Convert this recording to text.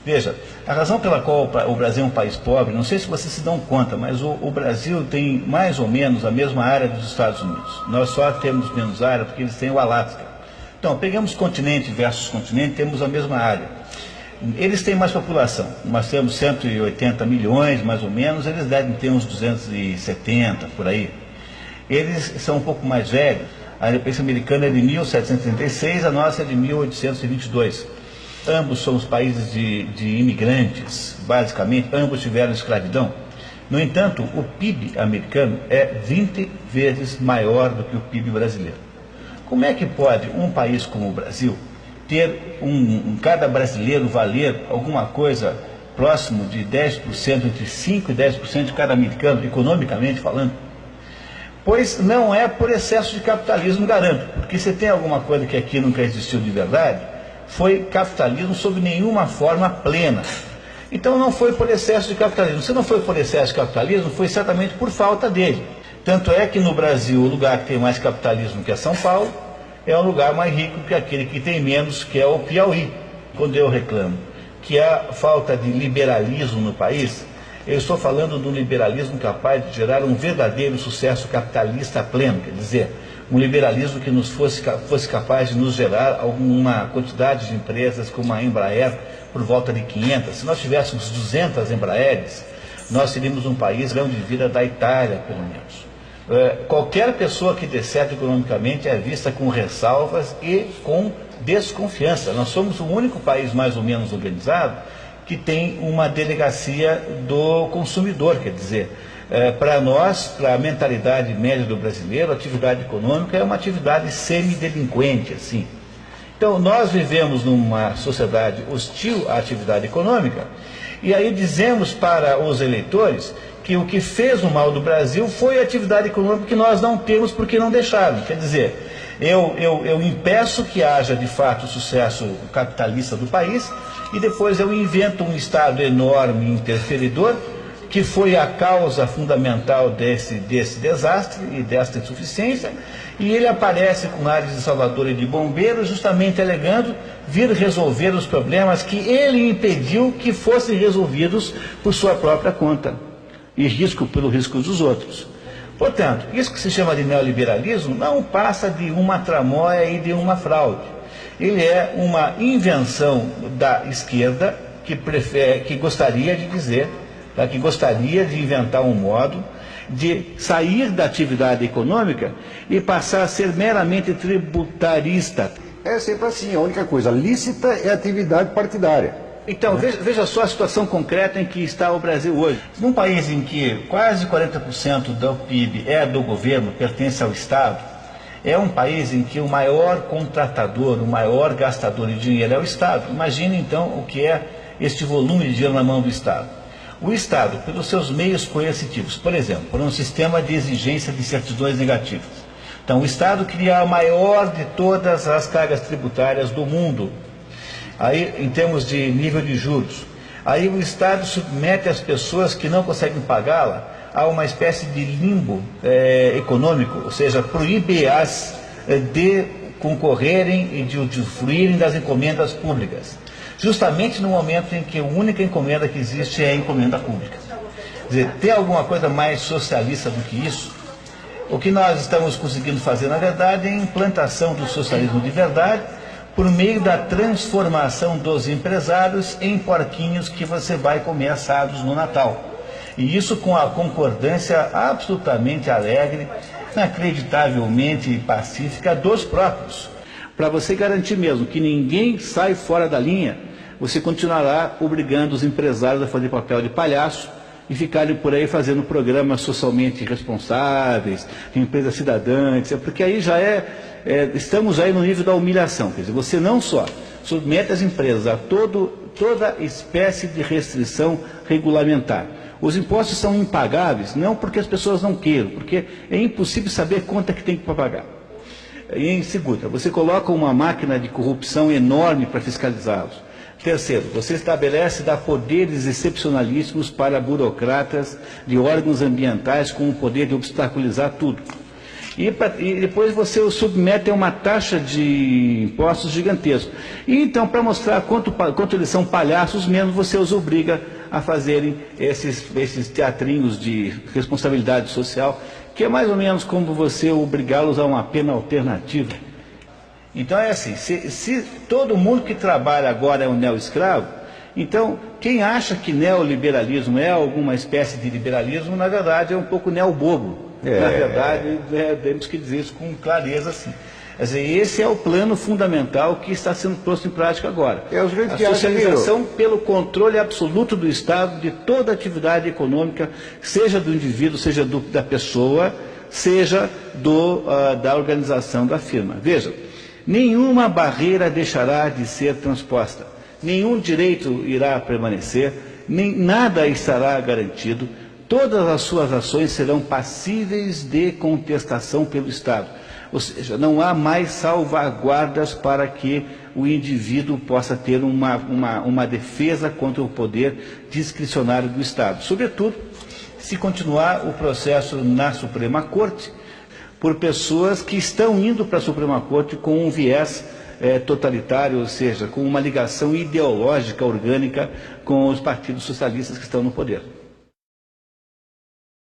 Veja, a razão pela qual o Brasil é um país pobre, não sei se vocês se dão conta, mas o Brasil tem mais ou menos a mesma área dos Estados Unidos. Nós só temos menos área porque eles têm o Alasca. Então, pegamos continente versus continente, temos a mesma área. Eles têm mais população, nós temos 180 milhões mais ou menos, eles devem ter uns 270 por aí. Eles são um pouco mais velhos, a Independência Americana é de 1736, a nossa é de 1822. Ambos somos países de imigrantes, basicamente, ambos tiveram escravidão. No entanto, o PIB americano é 20 vezes maior do que o PIB brasileiro. Como é que pode um país como o Brasil ter cada brasileiro valer alguma coisa próximo de 10%, entre 5% e 10% de cada americano, economicamente falando? Pois não é por excesso de capitalismo, garanto, porque se tem alguma coisa que aqui nunca existiu de verdade, foi capitalismo sob nenhuma forma plena. Então não foi por excesso de capitalismo. Se não foi por excesso de capitalismo, foi certamente por falta dele. Tanto é que no Brasil, o lugar que tem mais capitalismo, que é São Paulo, é um lugar mais rico que aquele que tem menos, que é o Piauí. Quando eu reclamo que há falta de liberalismo no país, eu estou falando de um liberalismo capaz de gerar um verdadeiro sucesso capitalista pleno, quer dizer, um liberalismo que fosse capaz de nos gerar alguma quantidade de empresas como a Embraer, por volta de 500. Se nós tivéssemos 200 Embraeres, nós seríamos um país grão de vida da Itália, pelo menos. Qualquer pessoa que dê certo economicamente é vista com ressalvas e com desconfiança. Nós somos o único país mais ou menos organizado que tem uma delegacia do consumidor, quer dizer, para nós, para a mentalidade média do brasileiro, a atividade econômica é uma atividade semidelinquente, assim. Então, nós vivemos numa sociedade hostil à atividade econômica, e aí dizemos para os eleitores que o que fez o mal do Brasil foi a atividade econômica que nós não temos porque não deixaram. Quer dizer, eu impeço que haja de fato o sucesso capitalista do país, e depois eu invento um Estado enorme, interferidor, que foi a causa fundamental desse desastre e dessa insuficiência, e ele aparece com ares de salvador e de bombeiro, justamente alegando vir resolver os problemas que ele impediu que fossem resolvidos por sua própria conta, e pelo risco dos outros. Portanto, isso que se chama de neoliberalismo não passa de uma tramóia e de uma fraude. Ele é uma invenção da esquerda que gostaria de dizer, que gostaria de inventar um modo de sair da atividade econômica e passar a ser meramente tributarista. É sempre assim, a única coisa lícita é a atividade partidária. Então, veja só a situação concreta em que está o Brasil hoje. Num país em que quase 40% do PIB é do governo, pertence ao Estado, é um país em que o maior contratador, o maior gastador de dinheiro é o Estado. Imagine então o que é este volume de dinheiro na mão do Estado. O Estado, pelos seus meios coercitivos, por exemplo, por um sistema de exigência de certidões negativas. Então, o Estado cria a maior de todas as cargas tributárias do mundo, aí em termos de nível de juros. Aí o Estado submete as pessoas que não conseguem pagá-la a uma espécie de limbo econômico, ou seja, proíbe-as de concorrerem e de usufruírem das encomendas públicas. Justamente no momento em que a única encomenda que existe é a encomenda pública. Quer dizer, tem alguma coisa mais socialista do que isso? O que nós estamos conseguindo fazer, na verdade, é a implantação do socialismo de verdade por meio da transformação dos empresários em porquinhos que você vai comer assados no Natal. E isso com a concordância absolutamente alegre, inacreditavelmente pacífica dos próprios. Para você garantir mesmo que ninguém sai fora da linha, você continuará obrigando os empresários a fazer papel de palhaço e ficarem por aí fazendo programas socialmente responsáveis, empresas cidadãs, porque aí já estamos aí no nível da humilhação. Quer dizer, você não só submete as empresas a toda espécie de restrição regulamentar. Os impostos são impagáveis, não porque as pessoas não queiram, porque é impossível saber quanto é que tem que pagar. E em segunda, você coloca uma máquina de corrupção enorme para fiscalizá-los. Terceiro, você dá poderes excepcionalíssimos para burocratas de órgãos ambientais com o poder de obstaculizar tudo. E depois você o submete a uma taxa de impostos gigantesca. E então, para mostrar quanto eles são palhaços mesmo, você os obriga a fazerem esses teatrinhos de responsabilidade social, que é mais ou menos como você obrigá-los a uma pena alternativa. Então é assim, se todo mundo que trabalha agora é um neo-escravo, então quem acha que neoliberalismo é alguma espécie de liberalismo, na verdade é um pouco neo-bobo. Na verdade, temos que dizer isso com clareza, assim. Quer dizer, esse é o plano fundamental que está sendo posto em prática agora. A socialização pelo controle absoluto do Estado de toda a atividade econômica, seja do indivíduo, seja da pessoa, seja da organização da firma. Veja, nenhuma barreira deixará de ser transposta, nenhum direito irá permanecer, nada estará garantido. Todas as suas ações serão passíveis de contestação pelo Estado. Ou seja, não há mais salvaguardas para que o indivíduo possa ter uma defesa contra o poder discricionário do Estado. Sobretudo, se continuar o processo na Suprema Corte, por pessoas que estão indo para a Suprema Corte com um viés totalitário, ou seja, com uma ligação ideológica orgânica com os partidos socialistas que estão no poder.